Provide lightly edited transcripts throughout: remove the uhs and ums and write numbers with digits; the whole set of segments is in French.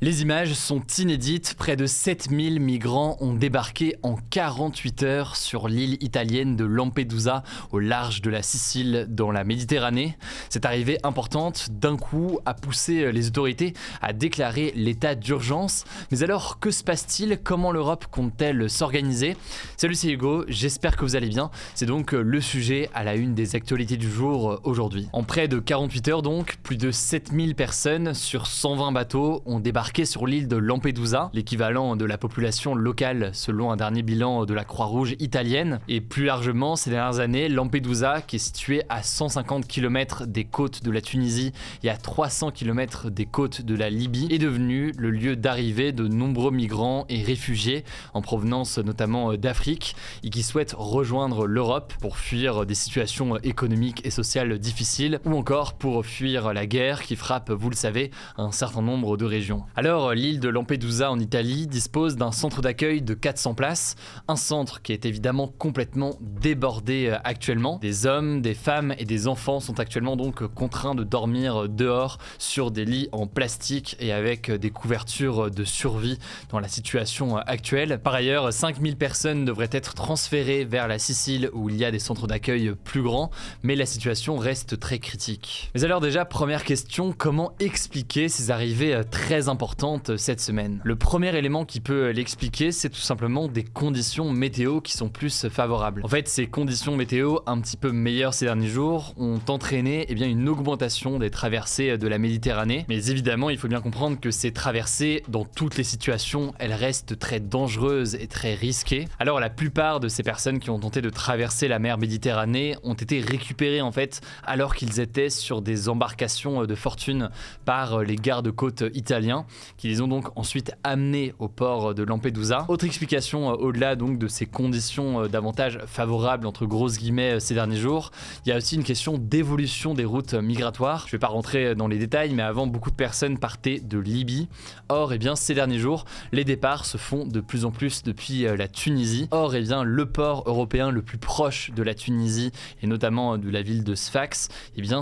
Les images sont inédites, près de 7000 migrants ont débarqué en 48 heures sur l'île italienne de Lampedusa, au large de la Sicile, dans la Méditerranée. Cette arrivée importante, d'un coup, a poussé les autorités à déclarer l'état d'urgence. Mais alors, que se passe-t-il? Comment l'Europe compte-t-elle s'organiser? Salut, c'est Hugo, j'espère que vous allez bien. C'est donc le sujet à la une des actualités du jour aujourd'hui. En près de 48 heures donc, plus de 7000 personnes sur 120 bateaux ont débarqué sur l'île de Lampedusa, l'équivalent de la population locale selon un dernier bilan de la Croix-Rouge italienne. Et plus largement, ces dernières années, Lampedusa, qui est située à 150 km des côtes de la Tunisie et à 300 km des côtes de la Libye, est devenu le lieu d'arrivée de nombreux migrants et réfugiés en provenance notamment d'Afrique et qui souhaitent rejoindre l'Europe pour fuir des situations économiques et sociales difficiles ou encore pour fuir la guerre qui frappe, vous le savez, un certain nombre de régions. Alors, l'île de Lampedusa en Italie dispose d'un centre d'accueil de 400 places, un centre qui est évidemment complètement débordé actuellement. Des hommes, des femmes et des enfants sont actuellement donc contraints de dormir dehors sur des lits en plastique et avec des couvertures de survie dans la situation actuelle. Par ailleurs, 5000 personnes devraient être transférées vers la Sicile où il y a des centres d'accueil plus grands, mais la situation reste très critique. Mais alors déjà, première question, comment expliquer ces arrivées très importantes cette semaine? Le premier élément qui peut l'expliquer, c'est tout simplement des conditions météo qui sont plus favorables. En fait, ces conditions météo un petit peu meilleures ces derniers jours ont entraîné une augmentation des traversées de la Méditerranée. Mais évidemment, il faut bien comprendre que ces traversées, dans toutes les situations, elles restent très dangereuses et très risquées. Alors la plupart de ces personnes qui ont tenté de traverser la mer Méditerranée ont été récupérées en fait alors qu'ils étaient sur des embarcations de fortune par les gardes-côtes italiens, qui les ont donc ensuite amenés au port de Lampedusa. Autre explication au-delà donc de ces conditions davantage favorables entre grosses guillemets ces derniers jours, il y a aussi une question d'évolution des routes migratoires. Je vais pas rentrer dans les détails, mais avant beaucoup de personnes partaient de Libye. Or ces derniers jours, les départs se font de plus en plus depuis la Tunisie. Or le port européen le plus proche de la Tunisie et notamment de la ville de Sfax,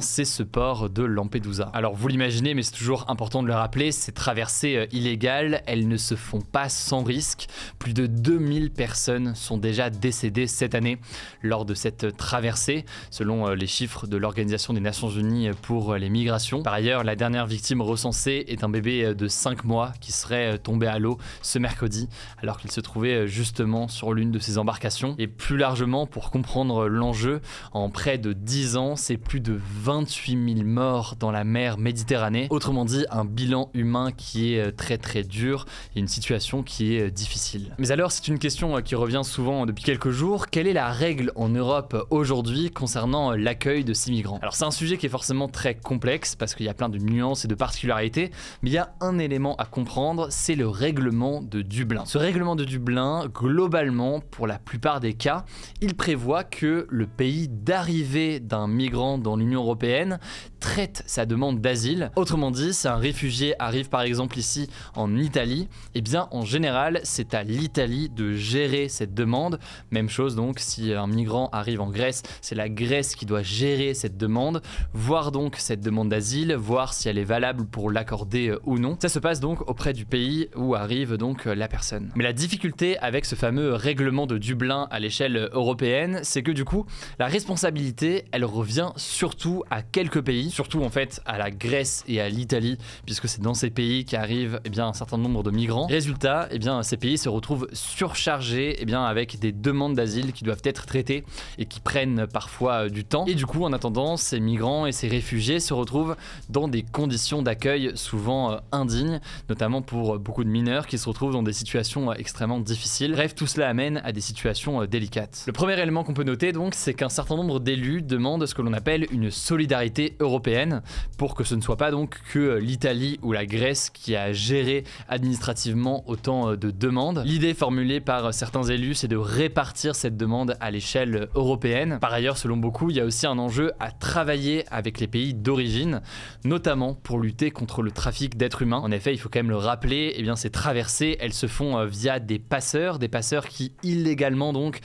c'est ce port de Lampedusa. Alors vous l'imaginez, mais c'est toujours important de le rappeler, ces traversées illégales, elles ne se font pas sans risque. Plus de 2000 personnes sont déjà décédées cette année lors de cette traversée, selon les chiffres de l'Organisation des Nations Unies pour les migrations. Par ailleurs, la dernière victime recensée est un bébé de 5 mois qui serait tombé à l'eau ce mercredi, alors qu'il se trouvait justement sur l'une de ces embarcations. Et plus largement, pour comprendre l'enjeu, en près de 10 ans, c'est plus de 28 000 morts dans la mer Méditerranée. Autrement dit, un bilan humain qui est très très dur et une situation qui est difficile. Mais alors, c'est une question qui revient souvent depuis quelques jours. Quelle est la règle en Europe aujourd'hui concernant l'accueil de ces migrants? Alors c'est un sujet qui est forcément très complexe parce qu'il y a plein de nuances et de particularités, mais il y a un élément à comprendre, c'est le règlement de Dublin. Ce règlement de Dublin, globalement, pour la plupart des cas, il prévoit que le pays d'arrivée d'un migrant dans l'Union européenne traite sa demande d'asile. Autrement dit, si un réfugié arrive par exemple ici en Italie, en général, c'est à l'Italie de gérer cette demande. Même chose donc, si un migrant arrive en Grèce, c'est la Grèce qui doit gérer cette demande, voir donc cette demande d'asile, voir si elle est valable pour l'accorder ou non. Ça se passe donc auprès du pays où arrive donc la personne. Mais la difficulté avec ce fameux règlement de Dublin à l'échelle européenne, c'est que du coup, la responsabilité, elle revient surtout à quelques pays, surtout en fait à la Grèce et à l'Italie, puisque c'est dans ces pays qu'arrivent un certain nombre de migrants. Résultat, ces pays se retrouvent surchargés avec des demandes d'asile qui doivent être traitées et qui prennent parfois du temps. Et du coup, en attendant, ces migrants et ces réfugiés se retrouvent dans des conditions d'accueil souvent indignes, notamment pour beaucoup de mineurs qui se retrouvent dans des situations extrêmement difficiles. Bref, tout cela amène à des situations délicates. Le premier élément qu'on peut noter donc, c'est qu'un certain nombre d'élus demandent ce que l'on appelle une solidarité européenne pour que ce ne soit pas donc que l'Italie ou la Grèce qui a géré administrativement autant de demandes. L'idée formulée par certains élus, c'est de répartir cette demande à l'échelle européenne. Par ailleurs, selon beaucoup, il y a aussi un enjeu à travailler avec les pays d'origine, notamment pour lutter contre le trafic d'êtres humains. En effet, il faut quand même le rappeler, ces traversées, elles se font via des passeurs qui illégalement donc,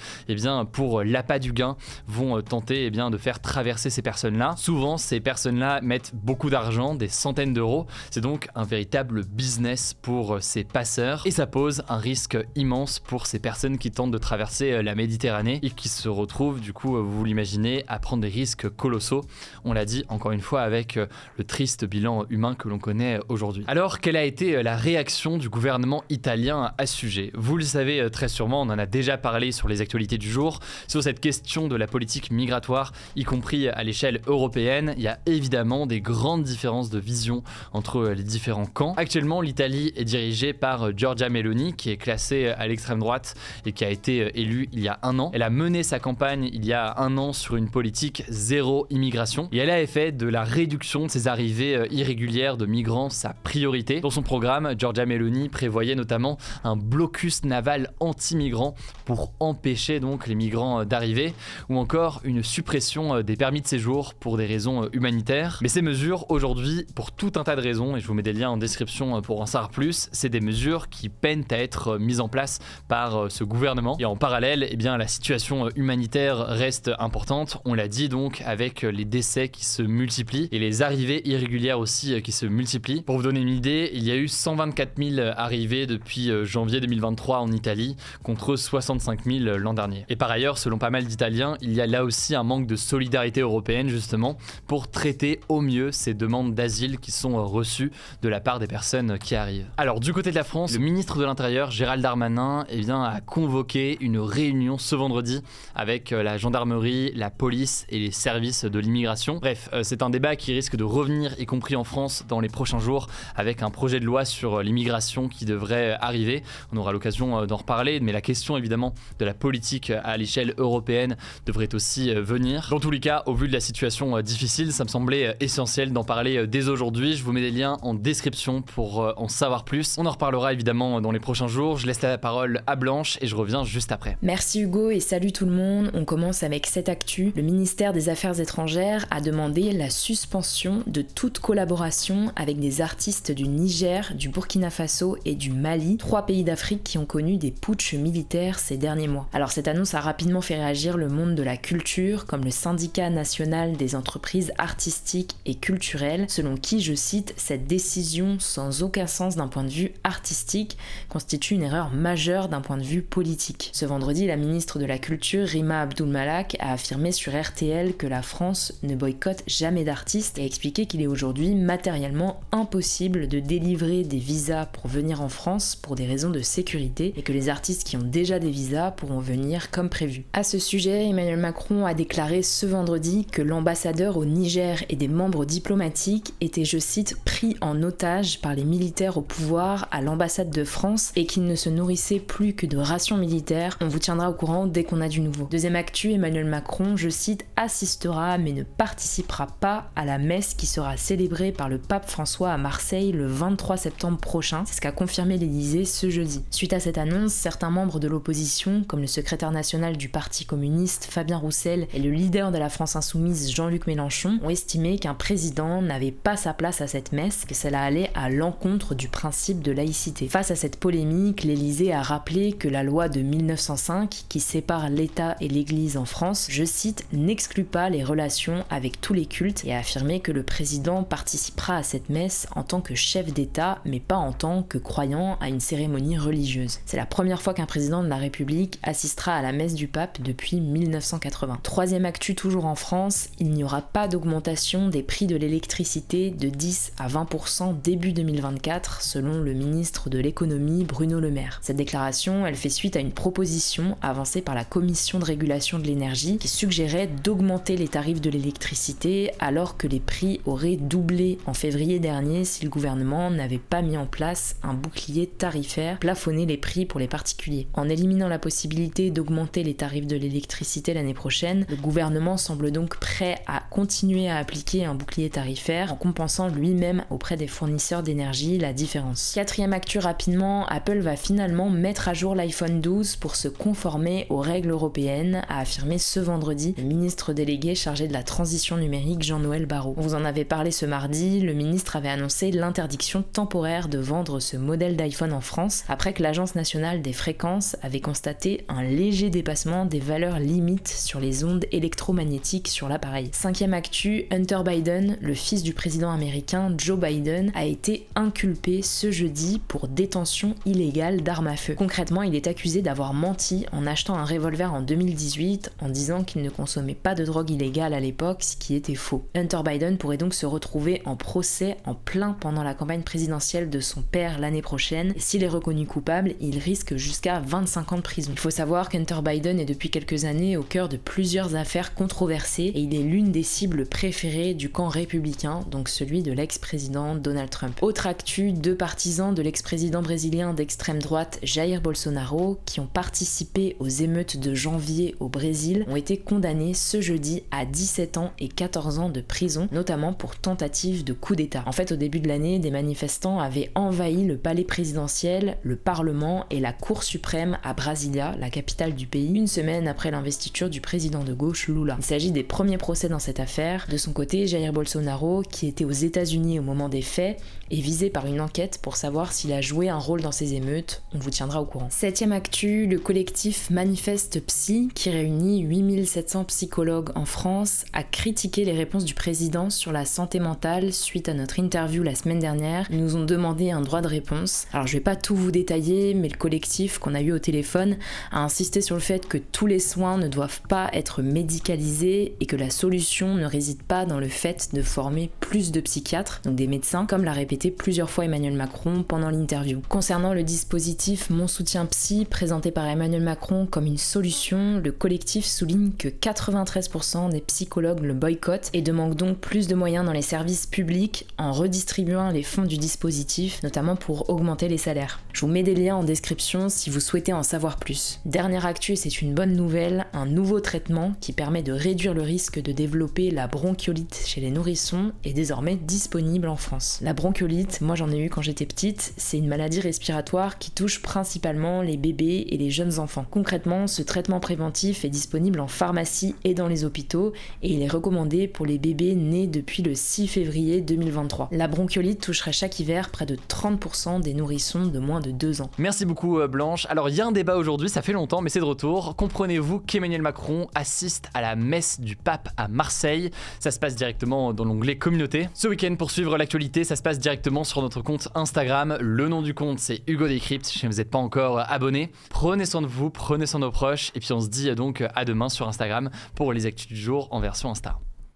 pour l'appât du gain, vont tenter de faire traverser ces personnes-là. Souvent, ces personnes-là mettent beaucoup d'argent, des centaines d'euros. C'est donc un véritable véritable business pour ces passeurs et ça pose un risque immense pour ces personnes qui tentent de traverser la Méditerranée et qui se retrouvent, du coup, vous l'imaginez, à prendre des risques colossaux. On l'a dit encore une fois avec le triste bilan humain que l'on connaît aujourd'hui. Alors, quelle a été la réaction du gouvernement italien à ce sujet ? Vous le savez très sûrement, on en a déjà parlé sur les actualités du jour, sur cette question de la politique migratoire, y compris à l'échelle européenne. Il y a évidemment des grandes différences de vision entre les différents camps. Actuellement, l'Italie est dirigée par Giorgia Meloni, qui est classée à l'extrême droite et qui a été élue il y a un an. Elle a mené sa campagne il y a un an sur une politique zéro immigration et elle a fait de la réduction de ces arrivées irrégulières de migrants sa priorité. Dans son programme, Giorgia Meloni prévoyait notamment un blocus naval anti-migrants pour empêcher donc les migrants d'arriver ou encore une suppression des permis de séjour pour des raisons humanitaires. Mais ces mesures aujourd'hui, pour tout un tas de raisons, et je vous mets des liens en description pour en savoir plus, c'est des mesures qui peinent à être mises en place par ce gouvernement. Et en parallèle, eh bien, la situation humanitaire reste importante, on l'a dit donc, avec les décès qui se multiplient et les arrivées irrégulières aussi qui se multiplient. Pour vous donner une idée, il y a eu 124 000 arrivées depuis janvier 2023 en Italie contre 65 000 l'an dernier. Et par ailleurs, selon pas mal d'Italiens, il y a là aussi un manque de solidarité européenne justement pour traiter au mieux ces demandes d'asile qui sont reçues de la part des personnes qui arrivent. Alors du côté de la France, le ministre de l'Intérieur Gérald Darmanin a convoqué une réunion ce vendredi avec la gendarmerie, la police et les services de l'immigration. Bref, c'est un débat qui risque de revenir, y compris en France, dans les prochains jours avec un projet de loi sur l'immigration qui devrait arriver. On aura l'occasion d'en reparler, mais la question évidemment de la politique à l'échelle européenne devrait aussi venir. Dans tous les cas, au vu de la situation difficile, ça me semblait essentiel d'en parler dès aujourd'hui. Je vous mets des liens en description pour en savoir plus. On en reparlera évidemment dans les prochains jours. Je laisse la parole à Blanche et je reviens juste après. Merci Hugo et salut tout le monde. On commence avec cette actu. Le ministère des Affaires étrangères a demandé la suspension de toute collaboration avec des artistes du Niger, du Burkina Faso et du Mali, 3 pays d'Afrique qui ont connu des putschs militaires ces derniers mois. Alors cette annonce a rapidement fait réagir le monde de la culture, comme le syndicat national des entreprises artistiques et culturelles, selon qui, je cite, cette décision sans aucun sens d'un point de vue artistique constitue une erreur majeure d'un point de vue politique. Ce vendredi, la ministre de la Culture, Rima Abdul-Malak, a affirmé sur RTL que la France ne boycotte jamais d'artistes et a expliqué qu'il est aujourd'hui matériellement impossible de délivrer des visas pour venir en France pour des raisons de sécurité et que les artistes qui ont déjà des visas pourront venir comme prévu. À ce sujet, Emmanuel Macron a déclaré ce vendredi que l'ambassadeur au Niger et des membres diplomatiques étaient, je cite, pris en otage par les militaires au pouvoir à l'ambassade de France et qu'ils ne se nourrissaient plus que de rations militaires. On vous tiendra au courant dès qu'on a du nouveau. Deuxième actu, Emmanuel Macron, je cite, assistera mais ne participera pas à la messe qui sera célébrée par le pape François à Marseille le 23 septembre prochain. C'est ce qu'a confirmé l'Élysée ce jeudi. Suite à cette annonce, certains membres de l'opposition, comme le secrétaire national du Parti communiste Fabien Roussel et le leader de la France insoumise Jean-Luc Mélenchon, ont estimé qu'un président n'avait pas sa place à cette messe, que cela allait à l'encontre du principe de laïcité. Face à cette polémique, l'Élysée a rappelé que la loi de 1905, qui sépare l'État et l'Église en France, je cite, n'exclut pas les relations avec tous les cultes et a affirmé que le président participera à cette messe en tant que chef d'État, mais pas en tant que croyant à une cérémonie religieuse. C'est la première fois qu'un président de la République assistera à la messe du pape depuis 1980. Troisième actu toujours en France, il n'y aura pas d'augmentation des prix de l'électricité de 10 à 20% début 2024, selon le ministre de l'économie Bruno Le Maire. Cette déclaration, elle fait suite à une proposition avancée par la Commission de régulation de l'énergie qui suggérait d'augmenter les tarifs de l'électricité alors que les prix auraient doublé en février dernier si le gouvernement n'avait pas mis en place un bouclier tarifaire, plafonner les prix pour les particuliers. En éliminant la possibilité d'augmenter les tarifs de l'électricité l'année prochaine, le gouvernement semble donc prêt à continuer à appliquer un bouclier tarifaire en compensant lui-même auprès des fournisseurs d'énergie la différence. Quatrième actu rapidement, Apple va finalement mettre à jour l'iPhone 12 pour se conformer aux règles européennes, a affirmé ce vendredi le ministre délégué chargé de la transition numérique Jean-Noël Barrot. On vous en avait parlé ce mardi, le ministre avait annoncé l'interdiction temporaire de vendre ce modèle d'iPhone en France après que l'Agence nationale des fréquences avait constaté un léger dépassement des valeurs limites sur les ondes électromagnétiques sur l'appareil. Cinquième actu, Hunter Biden, le fils du président américain Joe Biden, a été été inculpé ce jeudi pour détention illégale d'armes à feu. Concrètement, il est accusé d'avoir menti en achetant un revolver en 2018 en disant qu'il ne consommait pas de drogue illégale à l'époque, ce qui était faux. Hunter Biden pourrait donc se retrouver en procès en plein pendant la campagne présidentielle de son père l'année prochaine. Et s'il est reconnu coupable, il risque jusqu'à 25 ans de prison. Il faut savoir qu'Hunter Biden est depuis quelques années au cœur de plusieurs affaires controversées et il est l'une des cibles préférées du camp républicain, donc celui de l'ex-président Donald Trump. Autre actu, 2 partisans de l'ex-président brésilien d'extrême droite Jair Bolsonaro, qui ont participé aux émeutes de janvier au Brésil, ont été condamnés ce jeudi à 17 ans et 14 ans de prison, notamment pour tentative de coup d'État. En fait, au début de l'année, des manifestants avaient envahi le palais présidentiel, le Parlement et la Cour suprême à Brasilia, la capitale du pays, une semaine après l'investiture du président de gauche Lula. Il s'agit des premiers procès dans cette affaire. De son côté, Jair Bolsonaro, qui était aux États-Unis au moment des faits, est visé par une enquête pour savoir s'il a joué un rôle dans ces émeutes. On vous tiendra au courant. 7e actu, le collectif Manifeste Psy, qui réunit 8700 psychologues en France, a critiqué les réponses du président sur la santé mentale suite à notre interview la semaine dernière. Ils nous ont demandé un droit de réponse. Alors je vais pas tout vous détailler, mais le collectif qu'on a eu au téléphone a insisté sur le fait que tous les soins ne doivent pas être médicalisés et que la solution ne réside pas dans le fait de former plus de psychiatres, donc des médecins, comme l'a répété plusieurs fois Emmanuel Macron pendant l'interview. Concernant le dispositif Mon Soutien Psy, présenté par Emmanuel Macron comme une solution, le collectif souligne que 93% des psychologues le boycottent et demandent donc plus de moyens dans les services publics en redistribuant les fonds du dispositif, notamment pour augmenter les salaires. Je vous mets des liens en description si vous souhaitez en savoir plus. Dernière actu, et c'est une bonne nouvelle, un nouveau traitement qui permet de réduire le risque de développer la bronchiolite chez les nourrissons est désormais disponible en France. La bronchiolite, moi j'en ai eu quand j'étais petite, c'est une maladie respiratoire qui touche principalement les bébés et les jeunes enfants. Concrètement, ce traitement préventif est disponible en pharmacie et dans les hôpitaux et il est recommandé pour les bébés nés depuis le 6 février 2023. La bronchiolite toucherait chaque hiver près de 30% des nourrissons de moins de 2 ans. Merci beaucoup Blanche. Alors il y a un débat aujourd'hui, ça fait longtemps mais c'est de retour. Comprenez-vous qu'Emmanuel Macron assiste à la messe du pape à Marseille? Ça se passe directement dans l'onglet communauté. Ce week-end, pour suivre l'actualité, ça se passe directement sur notre compte Instagram. Le nom du compte c'est Hugo Décrypte, si vous n'êtes pas encore abonné. Prenez soin de vous, prenez soin de nos proches et puis on se dit donc à demain sur Instagram pour les actus du jour en version Insta.